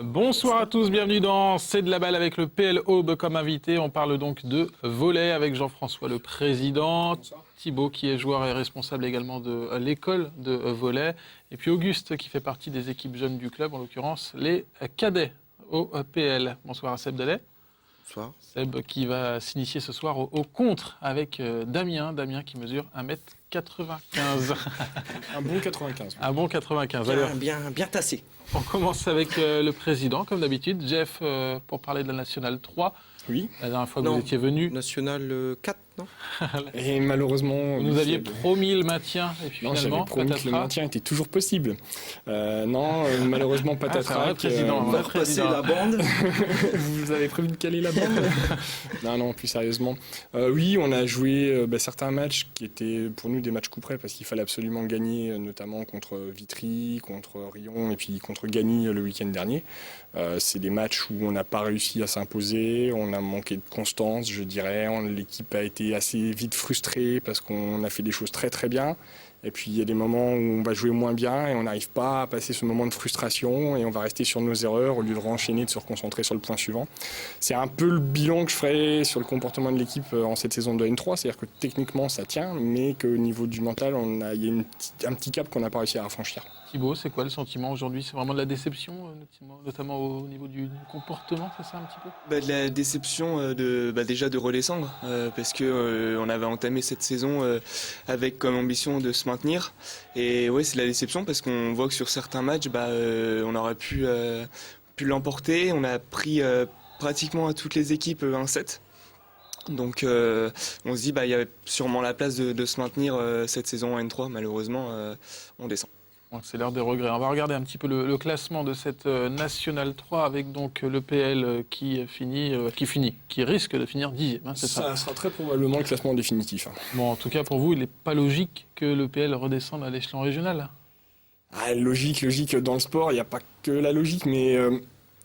Bonsoir à tous, bienvenue dans C'est de la balle avec le PL Aube comme invité. On parle donc de volley avec Jean-François le président, Thibaut qui est joueur et responsable également de l'école de volley, et puis Auguste qui fait partie des équipes jeunes du club, en l'occurrence les cadets au PL. Bonsoir à Seb Delay. Bonsoir. Seb qui va s'initier ce soir au contre avec Damien qui mesure 1m95. Un bon 95. Un bon 95. Bien tassé. On commence avec le président, comme d'habitude. Jeff, pour parler de la Nationale 3. Oui. La dernière fois que vous étiez venu. Nationale 4, non? Et malheureusement... Vous nous aviez promis le maintien, et puis non, finalement, j'avais promis que le maintien était toujours possible. Malheureusement, patatras. Président, on va repasser la bande. Vous avez prévu de caler la bande? Non, plus sérieusement. Oui, on a joué certains matchs qui étaient pour nous des matchs coup près, parce qu'il fallait absolument gagner, notamment contre Vitry, contre Rion, et puis contre Gagny le week-end dernier. C'est des matchs où on n'a pas réussi à s'imposer, on a manqué de constance, je dirais. L'équipe a été assez vite frustrée parce qu'on a fait des choses très très bien. Et puis il y a des moments où on va jouer moins bien et on n'arrive pas à passer ce moment de frustration et on va rester sur nos erreurs au lieu de renchaîner, de se reconcentrer sur le point suivant. C'est un peu le bilan que je ferais sur le comportement de l'équipe en cette saison de N3, c'est-à-dire que techniquement ça tient, mais qu'au niveau du mental, il y a un petit cap qu'on n'a pas réussi à franchir. Thibaut, c'est quoi le sentiment aujourd'hui? C'est vraiment de la déception, notamment au niveau du comportement, c'est ça un petit peu? De la déception déjà de redescendre, parce que on avait entamé cette saison avec comme ambition de se maintenir. Et ouais, c'est de la déception parce qu'on voit que sur certains matchs, on aurait pu l'emporter. On a pris pratiquement à toutes les équipes un set. Donc on se dit il y a sûrement la place de se maintenir cette saison en N3. Malheureusement, on descend. C'est l'heure des regrets. On va regarder un petit peu le classement de cette Nationale 3 avec donc le PL qui risque de finir 10e. Hein, ça sera très probablement le classement définitif. Bon, en tout cas, pour vous, il n'est pas logique que le PL redescende à l'échelon régional. Logique. Dans le sport, il n'y a pas que la logique, mais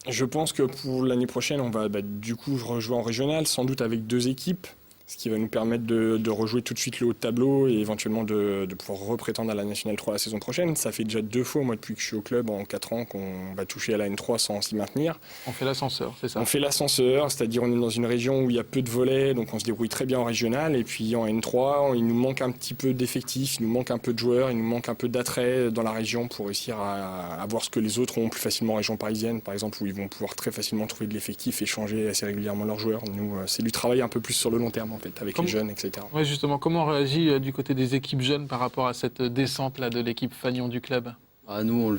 je pense que pour l'année prochaine, on va du coup rejouer en régional, sans doute avec 2 équipes. Ce qui va nous permettre de rejouer tout de suite le haut de tableau et éventuellement de pouvoir reprétendre à la Nationale 3 la saison prochaine. Ça fait déjà 2 fois, moi, depuis que je suis au club, en 4 ans, qu'on va toucher à la N3 sans s'y maintenir. On fait l'ascenseur, c'est ça? On fait l'ascenseur, c'est-à-dire on est dans une région où il y a peu de volets, donc on se débrouille très bien en régional. Et puis en N3, il nous manque un petit peu d'effectifs, il nous manque un peu de joueurs, il nous manque un peu d'attrait dans la région pour réussir à avoir ce que les autres ont plus facilement en région parisienne, par exemple, où ils vont pouvoir très facilement trouver de l'effectif et changer assez régulièrement leurs joueurs. Nous, c'est du travail un peu plus sur le long terme. En fait, avec les jeunes, etc. Oui, justement, comment on réagit du côté des équipes jeunes par rapport à cette descente-là de l'équipe Fagnon du club? Nous,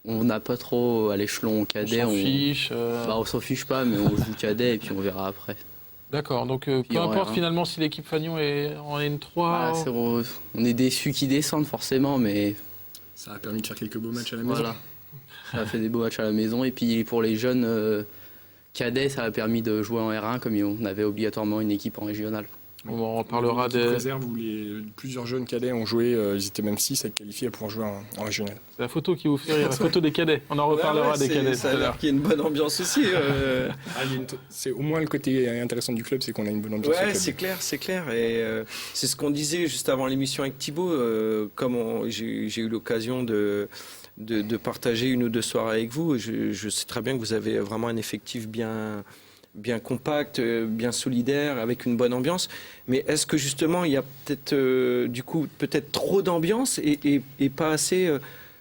on n'a pas trop à l'échelon cadet. On s'en fiche on s'en fiche pas, mais on joue cadet et puis on verra après. D'accord, donc peu importe finalement si l'équipe Fagnon est en N3 on est déçus qu'ils descendent forcément, mais... Ça a permis de faire quelques beaux matchs à la maison. Voilà, ça a fait des beaux matchs à la maison. Et puis pour les jeunes... Cadet, ça a permis de jouer en R1 comme on avait obligatoirement une équipe en régional. On parlera des réserves où plusieurs jeunes cadets ont joué, ils étaient même 6 à être qualifiés pour pouvoir jouer en régional. C'est la photo qui vous fait rire, la photo des cadets. On en reparlera des cadets. Ça a l'air qu'il y a une bonne ambiance aussi. C'est au moins le côté intéressant du club, c'est qu'on a une bonne ambiance. Ouais, c'est clair. Et c'est ce qu'on disait juste avant l'émission avec Thibaut. Comme j'ai eu l'occasion de partager 1 ou 2 soirées avec vous. Je sais très bien que vous avez vraiment un effectif bien compact, bien solidaire, avec une bonne ambiance. Mais est-ce que justement, il y a peut-être trop d'ambiance et pas assez...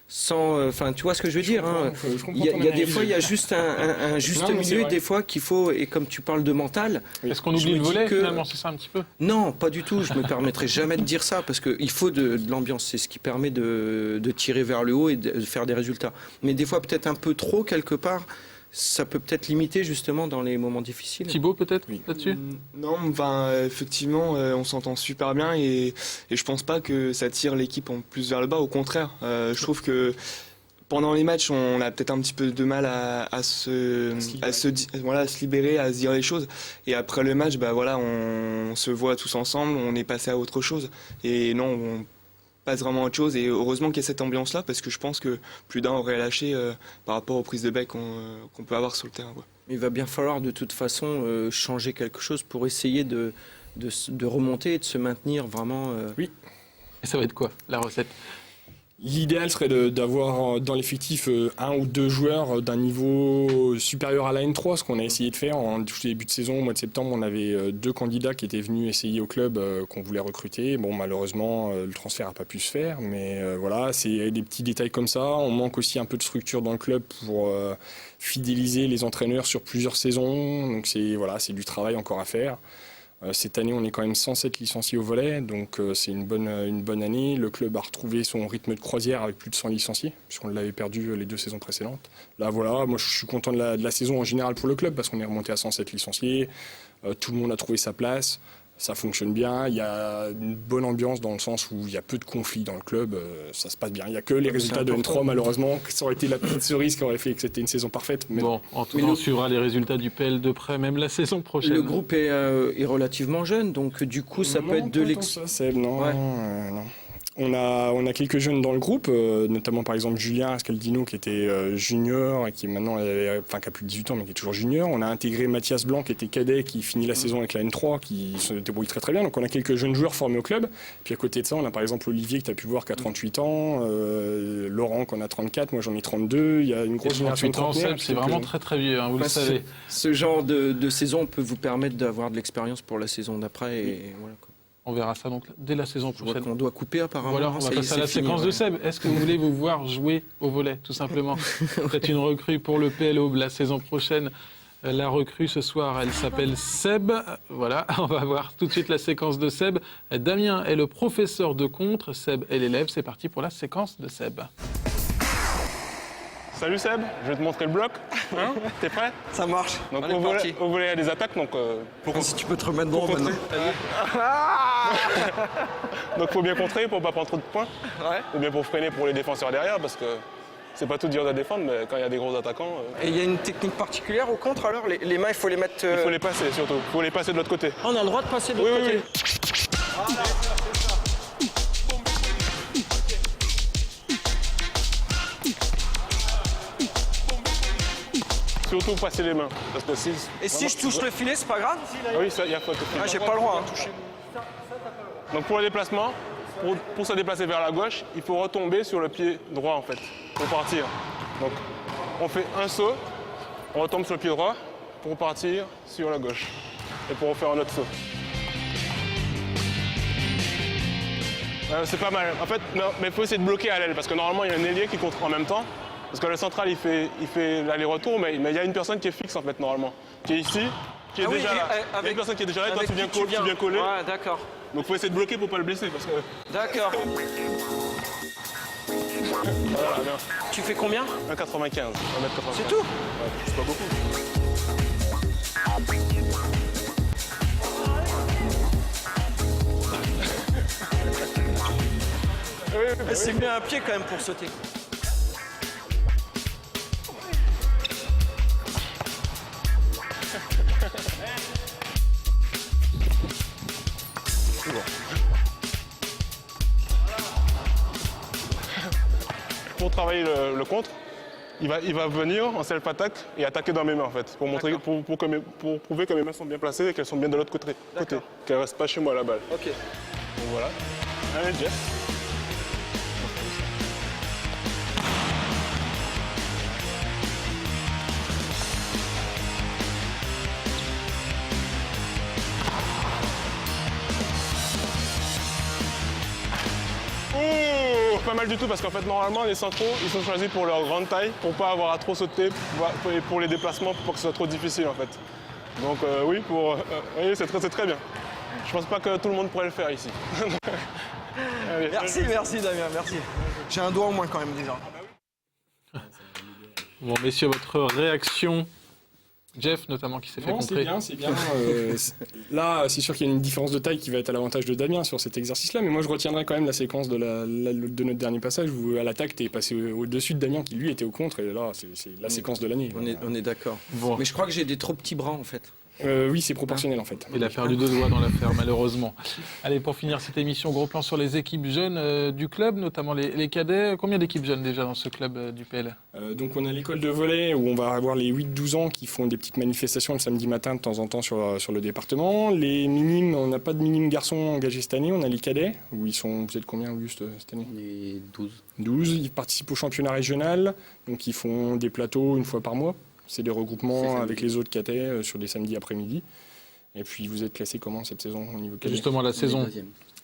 tu vois ce que je veux dire, hein. Il y a des fois, il y a juste un juste milieu, des fois qu'il faut, et comme tu parles de mental... Est-ce qu'on oublie le volet, finalement, c'est ça un petit peu? Non, pas du tout, je me permettrai jamais de dire ça, parce qu'il faut de l'ambiance, c'est ce qui permet de tirer vers le haut et de faire des résultats. Mais des fois, peut-être un peu trop, quelque part, ça peut peut-être limiter justement dans les moments difficiles. Thibaut, peut-être, là-dessus? Non, effectivement, on s'entend super bien et je pense pas que ça tire l'équipe en plus vers le bas. Au contraire, je trouve que pendant les matchs, on a peut-être un petit peu de mal à se libérer, à se dire les choses. Et après le match, on se voit tous ensemble, on est passé à autre chose. Et non, passe vraiment à autre chose. Et heureusement qu'il y a cette ambiance-là, parce que je pense que plus d'un aurait lâché par rapport aux prises de bec qu'on peut avoir sur le terrain, quoi. Il va bien falloir de toute façon changer quelque chose pour essayer de remonter et de se maintenir vraiment. Et ça va être quoi, la recette? L'idéal serait d'avoir dans l'effectif un ou deux joueurs d'un niveau supérieur à la N3, ce qu'on a essayé de faire en début de saison. Au mois de septembre, on avait 2 candidats qui étaient venus essayer au club qu'on voulait recruter. Bon, malheureusement, le transfert n'a pas pu se faire, mais voilà, c'est des petits détails comme ça. On manque aussi un peu de structure dans le club pour fidéliser les entraîneurs sur plusieurs saisons. Donc c'est du travail encore à faire. Cette année, on est quand même 107 licenciés au volley, donc c'est une bonne année. Le club a retrouvé son rythme de croisière avec plus de 100 licenciés, puisqu'on l'avait perdu les 2 saisons précédentes. Là, voilà, moi je suis content de la saison en général pour le club, parce qu'on est remonté à 107 licenciés. Tout le monde a trouvé sa place. Ça fonctionne bien, il y a une bonne ambiance dans le sens où il y a peu de conflits dans le club, ça se passe bien. Il n'y a que les résultats de N3 malheureusement, ça aurait été la petite cerise qui aurait fait que c'était une saison parfaite. Mais bon, en tout cas, on suivra les résultats du PL de près, même la saison prochaine. Le groupe est relativement jeune, donc du coup ça peut être de non. On a quelques jeunes dans le groupe, notamment par exemple Julien Scaldino qui était junior et qui maintenant qui a plus de 18 ans mais qui est toujours junior. On a intégré Mathias Blanc qui était cadet, qui finit la saison avec la N3, qui se débrouille très très bien. Donc on a quelques jeunes joueurs formés au club. Puis à côté de ça, on a par exemple Olivier que tu as pu voir qui a 38 ans, Laurent qu'on a 34, moi j'en ai 32. Il y a une grosse génération de trentenaires. C'est vraiment très très vieux, hein, vous le savez. Ce genre de saison peut vous permettre d'avoir de l'expérience pour la saison d'après. Et voilà, quoi. On verra ça donc dès la saison prochaine. On doit couper apparemment. Voilà, on va passer à la séquence de Seb. Est-ce que vous voulez vous voir jouer au volley, tout simplement? Peut-être une recrue pour le PLO la saison prochaine. La recrue ce soir, elle s'appelle Seb. Voilà, on va voir tout de suite la séquence de Seb. Damien est le professeur de contre, Seb est l'élève. C'est parti pour la séquence de Seb. Salut Seb, je vais te montrer le bloc. Hein, t'es prêt? Ça marche. Donc au volley, il y a des attaques, donc Si tu peux te remettre droit maintenant. donc faut bien contrer pour pas prendre trop de points. Ouais. Ou bien pour freiner pour les défenseurs derrière, parce que c'est pas tout dur de défendre, mais quand il y a des gros attaquants. Et il y a une technique particulière au contre alors? Les mains, il faut les mettre. Il faut les passer surtout. Il faut les passer de l'autre côté. On a le droit de passer de l'autre côté. Oui. Surtout passer les mains. Parce que si je touche le filet, c'est pas grave? Oui, il y a faute. Ah, j'ai pas le droit. Donc pour le déplacement, pour se déplacer vers la gauche, il faut retomber sur le pied droit en fait, pour partir. Donc on fait un saut, on retombe sur le pied droit pour partir sur la gauche et pour refaire un autre saut. C'est pas mal. En fait, non, mais il faut essayer de bloquer à l'aile parce que normalement il y a un ailier qui contre en même temps. Parce que le central il fait l'aller-retour, mais il y a une personne qui est fixe en fait normalement, qui est ici, qui est déjà là. Il y a une personne qui est déjà là, et toi tu viens coller. Ouais, d'accord. Donc il faut essayer de bloquer pour pas le blesser parce que. D'accord. Voilà, bien. Tu fais combien? 1,95 m. C'est tout? Ouais, c'est pas beaucoup. C'est bien un pied quand même pour sauter. Pour travailler le contre, il va venir en self-attaque et attaquer dans mes mains en fait, pour prouver que mes mains sont bien placées et qu'elles sont bien de l'autre côté, qu'elles ne restent pas chez moi la balle. Ok. Donc voilà. Allez Jeff. Pas mal du tout parce qu'en fait normalement les centraux ils sont choisis pour leur grande taille pour pas avoir à trop sauter pour les déplacements pour que ce soit trop difficile en fait. Donc oui oui, c'est très bien. Je pense pas que tout le monde pourrait le faire ici. Allez, Merci Damien, merci. J'ai un doigt au moins quand même déjà. Bon messieurs, votre réaction? Jeff notamment qui s'est fait contrer. C'est bien. Là, c'est sûr qu'il y a une différence de taille qui va être à l'avantage de Damien sur cet exercice-là, mais moi je retiendrai quand même la séquence de notre dernier passage où à l'attaque tu es passé au-dessus de Damien qui lui était au contre, et là c'est la séquence de l'année. On est d'accord. Bon. Mais je crois que j'ai des trop petits bras en fait. Oui, c'est proportionnel en fait. Il a perdu 2 doigts dans l'affaire, malheureusement. Allez, pour finir cette émission, gros plan sur les équipes jeunes du club, notamment les cadets. Combien d'équipes jeunes déjà dans ce club du PL? Donc on a l'école de volley où on va avoir les 8-12 ans qui font des petites manifestations le samedi matin de temps en temps sur le département. Les minimes, on n'a pas de minimes garçons engagés cette année, on a les cadets où ils sont, vous êtes combien Auguste cette année? On est 12. 12, ils participent au championnat régional, donc ils font des plateaux une fois par mois. C'est des regroupements avec les autres cadets sur des samedis après-midi. Et puis vous êtes classé comment cette saison au niveau cadet? Justement, la saison.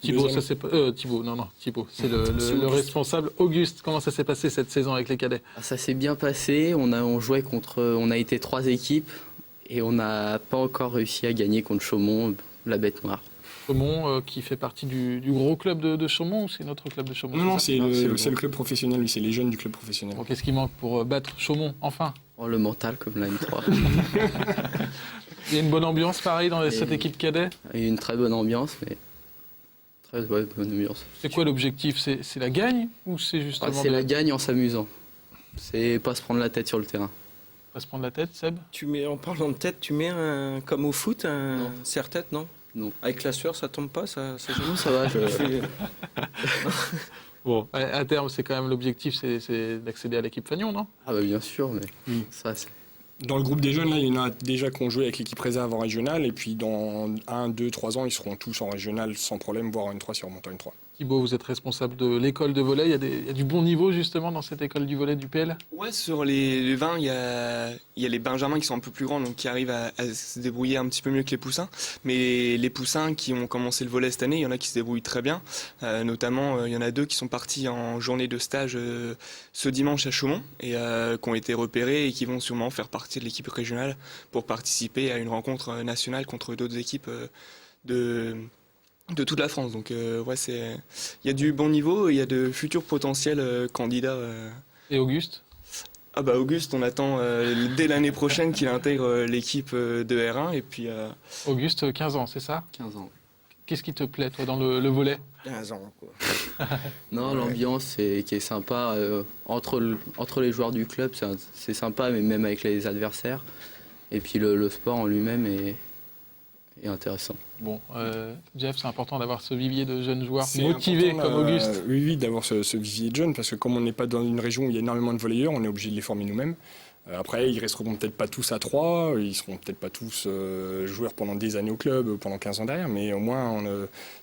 Thibaut, Deuxième. ça c'est Thibaut, c'est le responsable. Auguste, comment ça s'est passé cette saison avec les cadets? Ça s'est bien passé. On a été 3 équipes et on n'a pas encore réussi à gagner contre Chaumont, la bête noire. Chaumont, qui fait partie du gros club de Chaumont, ou c'est notre club de Chaumont? Non, ça c'est le club professionnel, c'est les jeunes du club professionnel. Bon, qu'est-ce qui manque pour battre Chaumont, enfin? Oh, le mental comme la M3. Il y a une bonne ambiance, pareil, dans cette équipe cadet? Il y a une très bonne ambiance, mais très bonne ambiance. C'est quoi l'objectif? C'est la gagne ou c'est justement... C'est la gagne en s'amusant. C'est pas se prendre la tête sur le terrain. Pas se prendre la tête, Seb? En parlant de tête, tu mets comme au foot, un serre-tête, non? Non. Avec la sueur, ça tombe pas, ça Non, ça va. Bon, à terme, c'est quand même l'objectif, c'est d'accéder à l'équipe Fagnon, non? Ah bah bien sûr, mais ça c'est... Dans le groupe des jeunes, là, il y en a déjà qui ont joué avec l'équipe réserve en régional, et puis dans 1, 2, 3 ans, ils seront tous en régional sans problème, voire en N3 si on remonte en N3. Thibaut, vous êtes responsable de l'école de volley. Il y a du bon niveau justement dans cette école du volley du PL? Ouais, sur les 20, il y a les benjamins qui sont un peu plus grands, donc qui arrivent à se débrouiller un petit peu mieux que les poussins. Mais les poussins qui ont commencé le volley cette année, il y en a qui se débrouillent très bien. Notamment, il y en a 2 qui sont partis en journée de stage ce dimanche à Chaumont et qui ont été repérés et qui vont sûrement faire partie de l'équipe régionale pour participer à une rencontre nationale contre d'autres équipes de toute la France. Donc ouais, il y a du bon niveau, il y a de futurs potentiels candidats. Et Auguste? Ah bah Auguste, on attend dès l'année prochaine qu'il intègre l'équipe de R1 et puis... Auguste, 15 ans, c'est ça? 15 ans. Qu'est-ce qui te plaît, toi, dans le volley? 15 ans, quoi. Non, l'ambiance qui est sympa entre les joueurs du club, c'est sympa, mais même avec les adversaires. Et puis le sport en lui-même est intéressant. Bon, Jeff, c'est important d'avoir ce vivier de jeunes joueurs C'est motivés important, comme Auguste. Oui, d'avoir ce vivier de jeunes, parce que comme on n'est pas dans une région où il y a énormément de volleyeurs, on est obligé de les former nous-mêmes. Après, ils resteront peut-être pas tous à 3, ils seront peut-être pas tous joueurs pendant des années au club, pendant 15 ans derrière, mais au moins,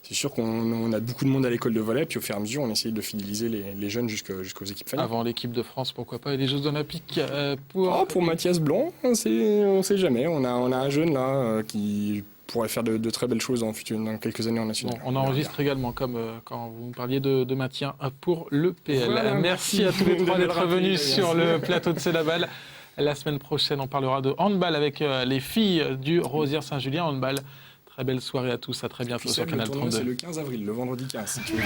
c'est sûr qu'on a beaucoup de monde à l'école de volley, puis au fur et à mesure, on essaye de fidéliser les jeunes jusqu'aux équipes Fagnon. Avant l'équipe de France, pourquoi pas, et les Jeux Olympiques pour... Pour Mathias Blanc, on sait jamais. On a un jeune là qui pourrait faire de très belles choses dans quelques années en national. Bon, on enregistre également, comme quand vous me parliez de maintien pour le PL. Voilà, merci à tous les trois d'être venus sur merci. le plateau de C'est la balle. La semaine prochaine, on parlera de handball avec les filles du Rosières Saint-Julien handball. Très belle soirée à tous, à très bientôt sur Canal Le tournoi, 32. c'est le 15 avril, le vendredi 15. Si tu veux.